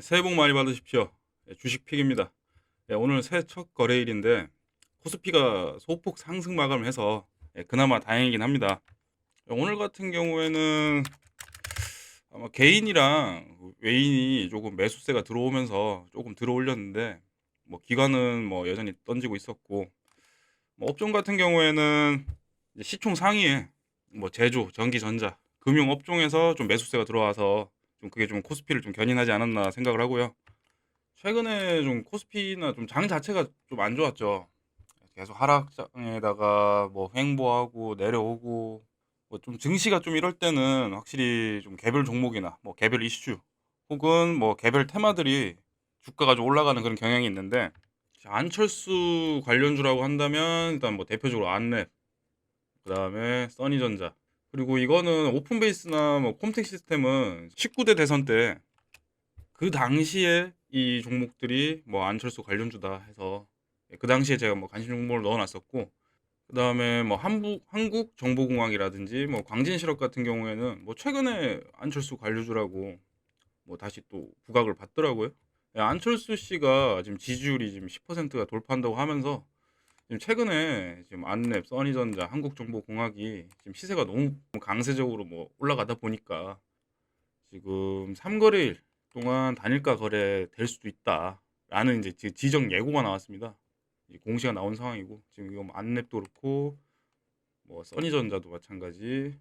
새해 복 많이 받으십시오. 주식픽입니다. 오늘 새해 첫 거래일인데 코스피가 소폭 상승 마감을 해서 그나마 다행이긴 합니다. 오늘 같은 경우에는 아마 개인이랑 외인이 조금 매수세가 들어오면서 조금 들어올렸는데 뭐 기관은 뭐 여전히 던지고 있었고, 뭐 업종 같은 경우에는 이제 시총 상위에 뭐 제조, 전기, 전자, 금융 업종에서 좀 매수세가 들어와서 좀 그게 좀 코스피를 좀 견인하지 않았나 생각을 하고요. 최근에 좀 코스피나 좀 장 자체가 좀 안 좋았죠. 계속 하락장에다가 뭐 횡보하고 내려오고, 뭐 좀 증시가 좀 이럴 때는 확실히 좀 개별 종목이나 뭐 개별 이슈 혹은 뭐 개별 테마들이 주가가 좀 올라가는 그런 경향이 있는데, 안철수 관련주라고 한다면 일단 뭐 대표적으로 안랩, 그다음에 써니전자, 그리고 이거는 오픈베이스나 뭐 콤텍 시스템은 19대 대선 때 그 당시에 이 종목들이 뭐 안철수 관련주다 해서 그 당시에 제가 뭐 관심 종목을 넣어놨었고, 그 다음에 뭐 한국정보공학이라든지 뭐 광진실업 같은 경우에는 뭐 최근에 안철수 관료주라고 뭐 다시 또 부각을 받더라고요. 안철수 씨가 지금 지지율이 지금 10%가 돌파한다고 하면서 지금 최근에 지금 안랩, 써니전자, 한국정보공학이 지금 시세가 너무 강세적으로 뭐 올라가다 보니까 지금 3거래일 동안 단일가 거래될 수도 있다라는 이제 지정 예고가 나왔습니다. 이제 공시가 나온 상황이고, 지금 이거 뭐 안랩도 그렇고 뭐 써니전자도 마찬가지,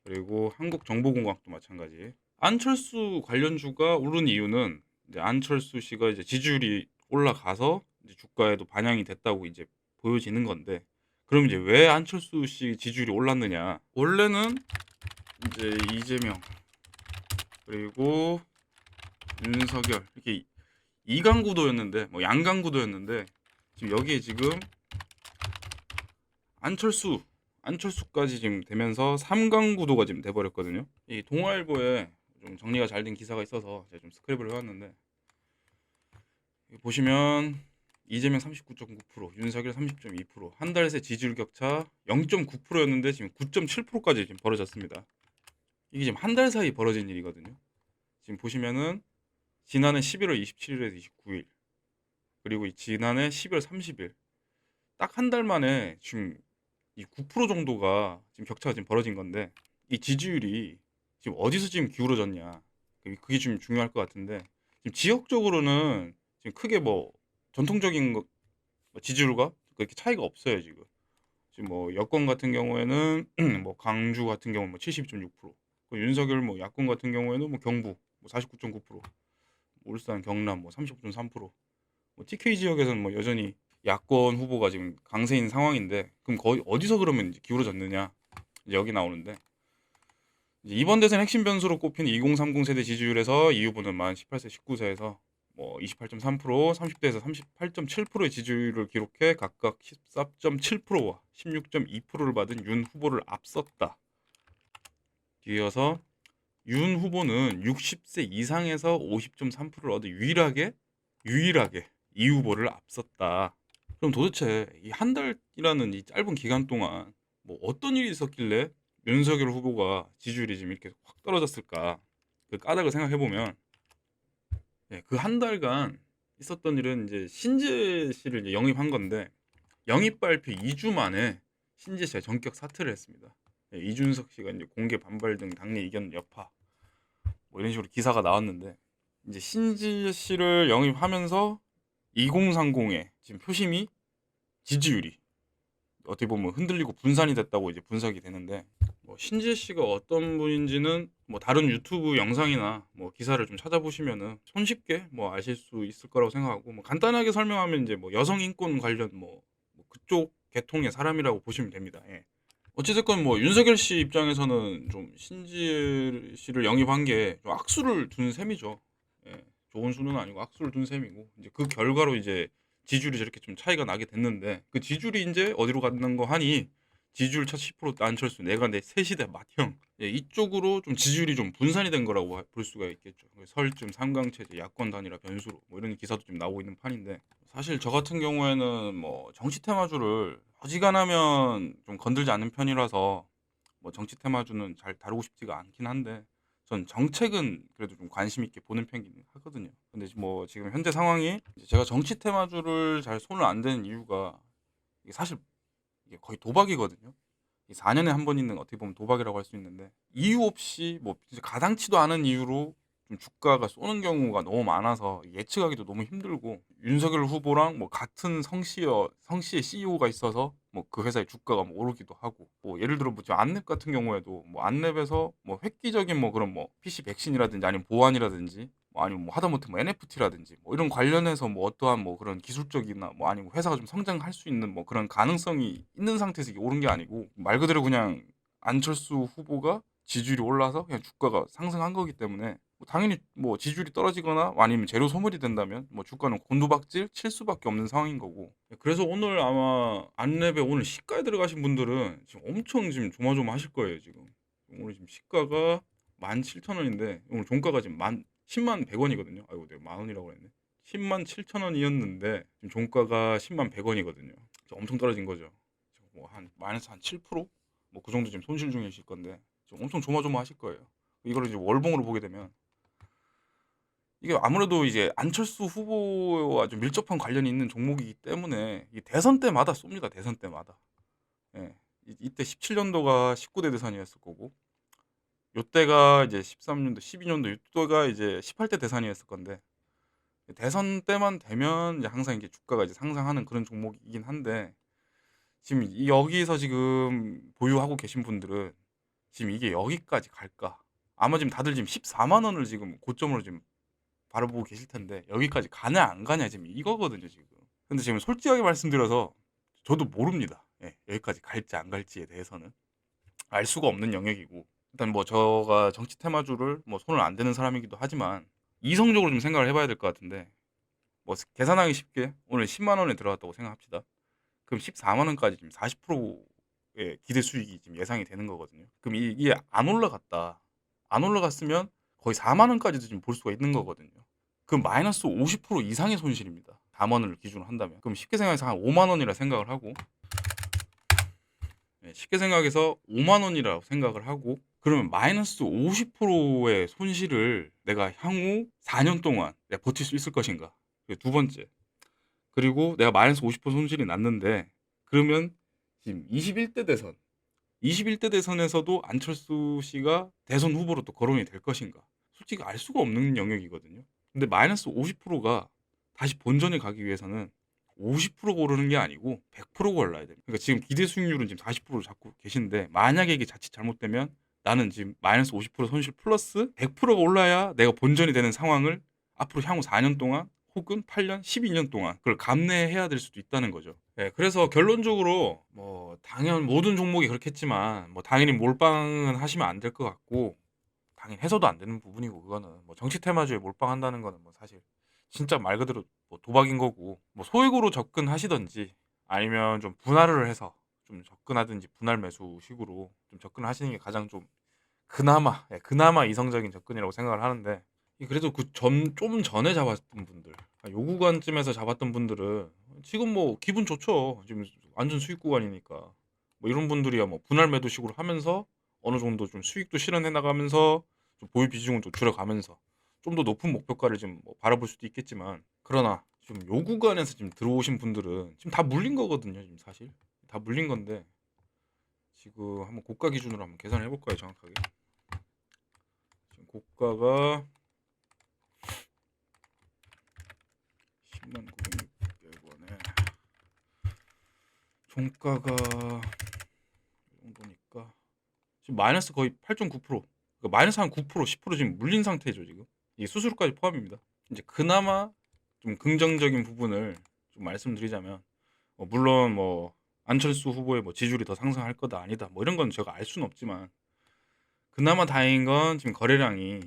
그리고 한국정보공학도 마찬가지. 안철수 관련주가 오른 이유는 이제 안철수 씨가 이제 지지율이 올라가서 이제 주가에도 반영이 됐다고 이제 보여지는 건데, 그럼 이제 왜 안철수 씨 지지율이 올랐느냐? 원래는 이제 이재명 그리고 윤석열 이렇게 이강 구도였는데, 뭐 양강 구도였는데, 지금 여기에 지금 안철수 안철수까지 지금 되면서 3강 구도가 지금 돼버렸거든요. 이 동아일보에 좀 정리가 잘 된 기사가 있어서 제가 좀 스크랩을 해왔는데, 보시면 이재명 39.9%, 윤석열 30.2%, 한 달 새 지지율 격차 0.9%였는데 지금 9.7%까지 지금 벌어졌습니다. 이게 지금 한 달 사이 벌어진 일이거든요. 지금 보시면은 지난해 11월 27일에서 29일, 그리고 지난해 12월 30일, 딱 한 달 만에 지금 이 9% 정도가 지금 격차가 지금 벌어진 건데, 이 지지율이 지금 어디서 지금 기울어졌냐, 그게 좀 중요할 것 같은데, 지금 지역적으로는 지금 크게 뭐 전통적인 뭐 지지율과 그렇게 차이가 없어요. 지금 뭐 여권 같은 경우에는 뭐 강주 같은 경우 뭐 72.6%, 그 윤석열 뭐 야권 같은 경우에는 뭐 경부 뭐 49.9%, 울산 경남 뭐 35.3%, 뭐 TK 지역에서는 뭐 여전히 야권 후보가 지금 강세인 상황인데, 그럼 거의 어디서 그러면 이제 기울어졌느냐, 이제 여기 나오는데, 이제 이번 대선 핵심 변수로 꼽힌 2030 세대 지지율에서 이 후보는 만 18세 19세에서 뭐 28.3%, 30대에서 38.7%의 지지율을 기록해 각각 14.7%와 16.2%를 받은 윤 후보를 앞섰다. 뒤이어서 윤 후보는 60세 이상에서 50.3%를 얻어 유일하게 이 후보를 앞섰다. 그럼 도대체 이 한 달이라는 이 짧은 기간 동안 뭐 어떤 일이 있었길래 윤석열 후보가 지지율이 지금 이렇게 확 떨어졌을까? 그 까닭을 생각해 보면, 그 한 달간 있었던 일은 이제 신재 씨를 이제 영입한 건데, 영입 발표 2주 만에 신재 씨가 전격 사퇴를 했습니다. 이준석 씨가 이제 공개 반발 등 당내 이견 여파, 뭐 이런 식으로 기사가 나왔는데, 이제 신재 씨를 영입하면서 2030에 지금 표심이, 지지율이 어떻게 보면 흔들리고 분산이 됐다고 이제 분석이 되는데, 뭐 신지혜 씨가 어떤 분인지는 뭐 다른 유튜브 영상이나 뭐 기사를 좀 찾아보시면은 손쉽게 뭐 아실 수 있을 거라고 생각하고, 뭐 간단하게 설명하면 이제 뭐 여성 인권 관련 뭐 그쪽 계통의 사람이라고 보시면 됩니다. 예. 어찌됐건 뭐 윤석열 씨 입장에서는 좀 신지혜 씨를 영입한 게 좀 악수를 둔 셈이죠. 예. 좋은 수는 아니고 악수를 둔 셈이고, 이제 그 결과로 이제 지지율이 저렇게 좀 차이가 나게 됐는데, 그 지지율이 이제 어디로 갔는 거 하니, 지지율 차 10% 안철수 내가 내 새시대 맏형, 예, 이쪽으로 좀 지지율이 좀 분산이 된 거라고 볼 수가 있겠죠. 설쯤 삼강체제 야권 단일화 변수로 뭐 이런 기사도 좀 나오고 있는 판인데, 사실 저 같은 경우에는 뭐 정치 테마주를 어지간하면 좀 건들지 않는 편이라서 뭐 정치 테마주는 잘 다루고 싶지가 않긴 한데, 전 정책은 그래도 좀 관심 있게 보는 편이긴 하거든요. 근데 뭐 지금 현재 상황이 이제 제가 정치 테마주를 잘 손을 안 대는 이유가 이게 사실 이게 거의 도박이거든요. 4년에 한 번 있는 어떻게 보면 도박이라고 할 수 있는데 이유 없이 뭐 진짜 가당치도 않은 이유로 좀 주가가 쏘는 경우가 너무 많아서 예측하기도 너무 힘들고 윤석열 후보랑 뭐 같은 성씨의 CEO가 있어서 뭐 그 회사의 주가가 뭐 오르기도 하고 뭐 예를 들어 뭐 지금 안랩 같은 경우에도 뭐 안랩에서 뭐 획기적인 뭐 그런 뭐 PC 백신이라든지 아니면 보안이라든지 뭐 아니면 뭐 하다못해 뭐 NFT라든지 뭐 이런 관련해서 뭐 어떠한 뭐 그런 기술적이나 뭐 아니면 회사가 좀 성장할 수 있는 뭐 그런 가능성이 있는 상태에서 이게 오른 게 아니고 말 그대로 그냥 안철수 후보가 지지율이 올라서 그냥 주가가 상승한 거기 때문에 뭐 당연히 뭐 지지율이 떨어지거나 아니면 재료 소멸이 된다면 뭐 주가는 곤두박질 칠 수밖에 없는 상황인 거고. 그래서 오늘 아마 안랩에 오늘 시가에 들어가신 분들은 지금 엄청 지금 조마조마하실 거예요 지금. 오늘 지금 시가가 17,000원인데 오늘 종가가 지금 10만 100원이거든요. 아이고 내가 만 원이라고 했네. 10만 7천 원이었는데 지금 종가가 10만 100원이거든요. 엄청 떨어진 거죠. 뭐 한 마이너스 한 7%? 뭐 그 정도 지금 손실 중이실 건데 좀 엄청 조마조마하실 거예요. 이거를 이제 월봉으로 보게 되면 이게 아무래도 이제 안철수 후보와 좀 밀접한 관련이 있는 종목이기 때문에 이 대선 때마다 쏩니다. 대선 때마다. 예. 이때 17년도가 19대 대선이었을 거고 요때가 이제 13년도, 12년도 요때가 이제 18대 대선이었을 건데 대선 때만 되면 이제 항상 이게 주가가 이제 상승하는 그런 종목이긴 한데 지금 여기서 지금 보유하고 계신 분들은 지금 이게 여기까지 갈까? 아마 지금 다들 지금 14만 원을 지금 고점으로 지금 바라보고 계실 텐데 여기까지 가냐 안 가냐 지금 이거거든요 지금. 근데 지금 솔직하게 말씀드려서 저도 모릅니다. 예, 여기까지 갈지 안 갈지에 대해서는 알 수가 없는 영역이고 일단 뭐 저가 정치 테마주를 뭐 손을 안 대는 사람이기도 하지만 이성적으로 좀 생각을 해봐야 될 것 같은데 뭐 계산하기 쉽게 오늘 10만 원에 들어갔다고 생각합시다. 그럼 14만 원까지 지금 40%의 기대 수익이 지금 예상이 되는 거거든요. 그럼 이게 안 올라갔다. 안 올라갔으면 거의 4만 원까지도 지금 볼 수가 있는 거거든요. 그럼 마이너스 50% 이상의 손실입니다. 담원을 기준으로 한다면. 그럼 쉽게 생각해서 한 5만 원이라 생각을 하고 쉽게 생각해서 5만 원이라고 생각을 하고 그러면 마이너스 50%의 손실을 내가 향후 4년 동안 내가 버틸 수 있을 것인가? 그게 두 번째. 그리고 내가 마이너스 50% 손실이 났는데 그러면 지금 21대 대선 21대 대선에서도 안철수 씨가 대선 후보로 또 거론이 될 것인가? 솔직히 알 수가 없는 영역이거든요. 근데 마이너스 50%가 다시 본전에 가기 위해서는 50%가 오르는 게 아니고 100%가 올라야 됩니다. 그러니까 지금 기대 수익률은 지금 40%를 잡고 계신데 만약에 이게 자칫 잘못되면 나는 지금 마이너스 50% 손실 플러스 100%가 올라야 내가 본전이 되는 상황을 앞으로 향후 4년 동안 혹은 8년, 12년 동안 그걸 감내해야 될 수도 있다는 거죠. 네, 그래서 결론적으로 뭐 당연 모든 종목이 그렇겠지만 뭐 당연히 몰빵은 하시면 안 될 것 같고 당연히 해서도 안 되는 부분이고 그거는 뭐 정치 테마주에 몰빵한다는 거는 뭐 사실 진짜 말 그대로 뭐 도박인 거고 뭐 소액으로 접근하시던지 아니면 좀 분할을 해서 좀 접근하든지 분할 매수식으로 좀 접근하시는 게 가장 좀 그나마 이성적인 접근이라고 생각을 하는데 그래도 그 좀 전에 잡았던 분들 요 구간쯤에서 잡았던 분들은 지금 뭐 기분 좋죠. 지금 완전 수익 구간이니까 뭐 이런 분들이야 뭐 분할 매도식으로 하면서 어느 정도 좀 수익도 실현해 나가면서 좀 보유 비중을 좀 줄여가면서 좀 더 높은 목표가를 지금 뭐 바라볼 수도 있겠지만 그러나 지금 요 구간에서 지금 들어오신 분들은 지금 다 물린 거거든요. 지금 사실 다 물린 건데 지금 한번 고가 기준으로 한번 계산을 해볼까요 정확하게. 지금 고가가 10만 9,600원에 종가가 이 정도니까 지금 마이너스 거의 8.9% 그러니까 마이너스 한 9% 10% 지금 물린 상태죠 지금. 이게 수수료까지 포함입니다. 이제 그나마 좀 긍정적인 부분을 좀 말씀드리자면 물론 뭐 안철수 후보의 뭐 지지율이 더 상승할 거다 아니다 뭐 이런 건 제가 알 수는 없지만 그나마 다행인 건 지금 거래량이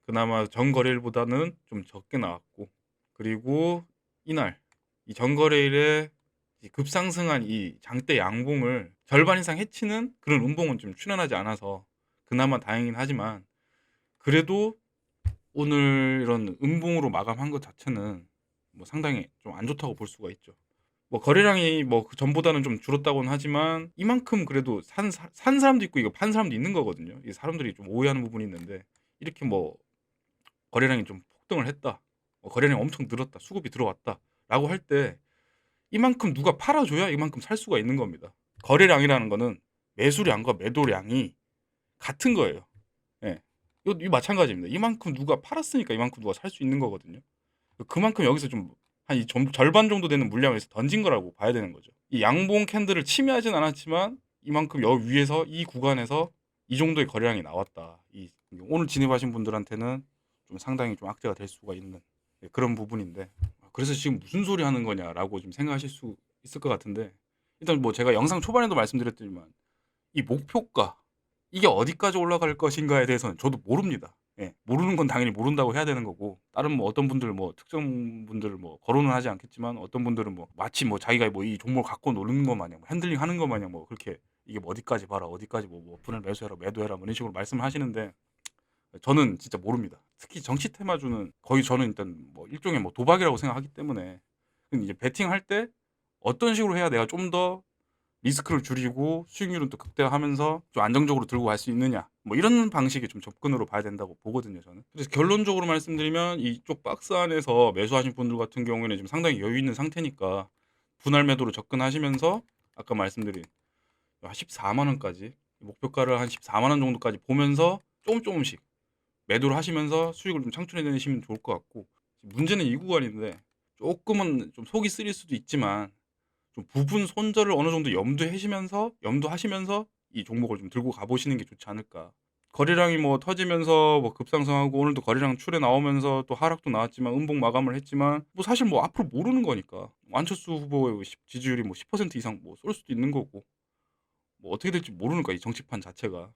그나마 전 거래일보다는 좀 적게 나왔고 그리고 이날 이 전거래일에 급상승한 이 장대 양봉을 절반 이상 해치는 그런 음봉은 좀 출현하지 않아서 그나마 다행이긴 하지만 그래도 오늘 이런 음봉으로 마감한 것 자체는 뭐 상당히 좀 안 좋다고 볼 수가 있죠. 뭐 거래량이 뭐 그 전보다는 좀 줄었다고는 하지만 이만큼 그래도 산 사람도 있고 이거 판 사람도 있는 거거든요. 이 사람들이 좀 오해하는 부분이 있는데 이렇게 뭐 거래량이 좀 폭등을 했다. 거래량이 엄청 늘었다. 수급이 들어왔다라고 할 때 이만큼 누가 팔아줘야 이만큼 살 수가 있는 겁니다. 거래량이라는 거는 매수량과 매도량이 같은 거예요. 예. 이거 마찬가지입니다. 이만큼 누가 팔았으니까 이만큼 누가 살 수 있는 거거든요. 그만큼 여기서 좀 한 절반 정도 되는 물량을 던진 거라고 봐야 되는 거죠. 이 양봉 캔들을 침해하진 않았지만 이만큼 여기 위에서 이 구간에서 이 정도의 거래량이 나왔다. 오늘 진입하신 분들한테는 좀 상당히 좀 악재가 될 수가 있는 그런 부분인데, 그래서 지금 무슨 소리 하는 거냐라고 좀 생각하실 수 있을 것 같은데, 일단 뭐 제가 영상 초반에도 말씀드렸지만 이 목표가 이게 어디까지 올라갈 것인가에 대해서는 저도 모릅니다. 예. 모르는 건 당연히 모른다고 해야 되는 거고, 다른 뭐 어떤 분들 뭐 특정 분들을 뭐 거론은 하지 않겠지만 어떤 분들은 뭐 마치 뭐 자기가 뭐 이 종목을 갖고 노는 것 마냥 뭐 핸들링 하는 것 마냥 뭐 그렇게 이게 뭐 어디까지 봐라 어디까지 뭐 분을 매수해라 매도해라 뭐 이런 식으로 말씀을 하시는데, 저는 진짜 모릅니다. 특히 정치 테마주는 거의 저는 일단 뭐 일종의 뭐 도박이라고 생각하기 때문에, 이제 베팅할 때 어떤 식으로 해야 내가 좀 더 리스크를 줄이고 수익률은 또 극대화하면서 좀 안정적으로 들고 갈 수 있느냐, 뭐 이런 방식의 좀 접근으로 봐야 된다고 보거든요, 저는. 그래서 결론적으로 말씀드리면 이쪽 박스 안에서 매수하신 분들 같은 경우에는 지금 상당히 여유 있는 상태니까 분할 매도로 접근하시면서 아까 말씀드린 14만 원까지, 목표가를 한 14만 원 정도까지 보면서 조금씩 매도를 하시면서 수익을 좀 창출해 내시면 좋을 것 같고, 문제는 이 구간인데 조금은 좀 속이 쓰릴 수도 있지만 좀 부분 손절을 어느 정도 염두하시면서 이 종목을 좀 들고 가보시는 게 좋지 않을까. 거래량이 뭐 터지면서 뭐 급상승하고 오늘도 거래량 출에 나오면서 또 하락도 나왔지만 음봉 마감을 했지만 뭐 사실 뭐 앞으로 모르는 거니까, 안철수 후보의 지지율이 뭐 10% 이상 뭐 쏠 수도 있는 거고, 뭐 어떻게 될지 모르는 거야 이 정치판 자체가.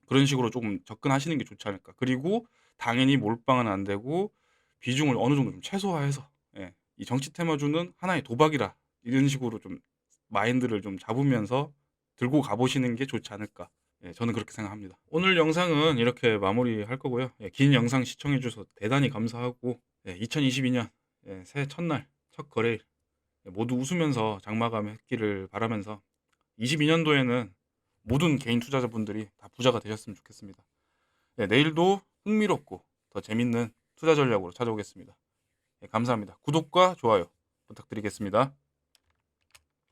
그런 식으로 조금 접근하시는 게 좋지 않을까. 그리고 당연히 몰빵은 안 되고 비중을 어느 정도 좀 최소화해서, 예, 이 정치 테마주는 하나의 도박이라 이런 식으로 좀 마인드를 좀 잡으면서 들고 가보시는 게 좋지 않을까. 예, 저는 그렇게 생각합니다. 오늘 영상은 이렇게 마무리할 거고요. 예, 긴 영상 시청해 주셔서 대단히 감사하고, 2022년 새해 첫날 첫 거래일 모두 웃으면서 장마감했기를 바라면서 22년도에는 모든 개인 투자자분들이 다 부자가 되셨으면 좋겠습니다. 네, 내일도 흥미롭고 더 재밌는 투자 전략으로 찾아오겠습니다. 네, 감사합니다. 구독과 좋아요 부탁드리겠습니다.